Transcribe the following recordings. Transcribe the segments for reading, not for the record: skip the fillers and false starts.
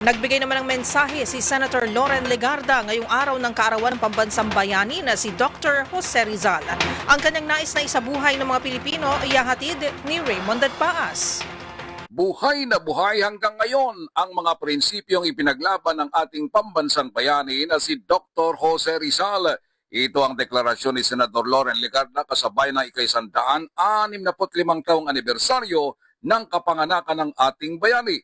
Nagbigay naman ng mensahe si Senator Loren Legarda ngayong araw ng kaarawan ng pambansang bayani na si Dr. Jose Rizal. Ang kanyang nais na isabuhay ng mga Pilipino ihahatid ni Raymond Dadpaas. Buhay na buhay hanggang ngayon ang mga prinsipyong ipinaglaban ng ating pambansang bayani na si Dr. Jose Rizal. Ito ang deklarasyon ni Senator Loren Legarda kasabay ng ika-165 taong anibersaryo ng kapanganakan ng ating bayani.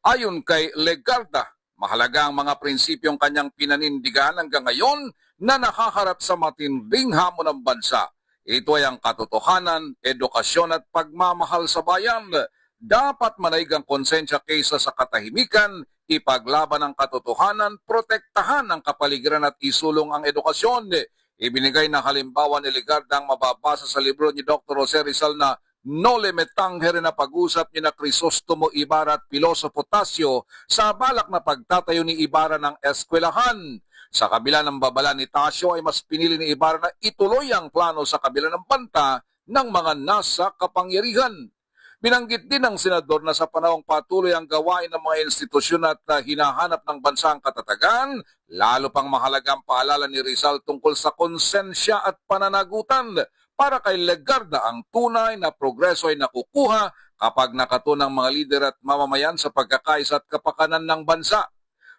Ayon kay Legarda, mahalaga ang mga prinsipyong kanyang pinanindigan hanggang ngayon na nakaharap sa matinding hamon ng bansa. Ito ay ang katotohanan, edukasyon at pagmamahal sa bayan. Dapat manaig ang konsensya kaysa sa katahimikan, ipaglaban ang katotohanan, protektahan ang kapaligiran at isulong ang edukasyon. Ibinigay na halimbawa ni Legarda ang mababasa sa libro ni Dr. Jose Rizal na Noli Me Tangere na pag-usap ni na Crisostomo Ibarra at Pilosopo Tasio sa balak na pagtatayo ni Ibarra ng eskwelahan. Sa kabila ng babala ni Tasio ay mas pinili ni Ibarra na ituloy ang plano sa kabila ng banta ng mga nasa kapangyarihan. Binanggit din ng senador na sa panahong patuloy ang gawain ng mga institusyon at hinahanap ng bansa ang katatagan, lalo pang mahalagang paalala ni Rizal tungkol sa konsensya at pananagutan. Para kay Legarda, ang tunay na progreso ay nakukuha kapag nakatunang mga lider at mamamayan sa pagkakaisa at kapakanan ng bansa.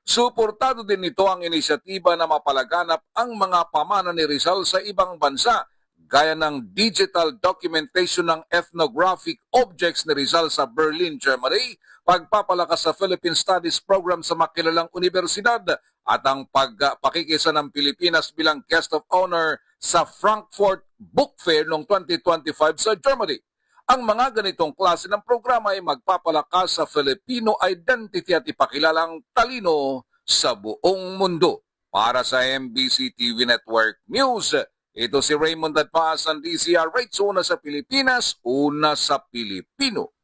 Suportado din nito ang inisyatiba na mapalaganap ang mga pamana ni Rizal sa ibang bansa, gaya ng digital documentation ng ethnographic objects ni Rizal sa Berlin, Germany, pagpapalakas sa Philippine Studies Program sa makilalang universidad, at ang pagpakikisa ng Pilipinas bilang guest of honor sa Frankfurt Book Fair noong 2025 sa Germany. Ang mga ganitong klase ng programa ay magpapalakas sa Filipino identity at ipakilalang talino sa buong mundo. Para sa MBC TV Network News, ito si Raymond Dadpaas ng DCR Rates, una sa Pilipinas, una sa Pilipino.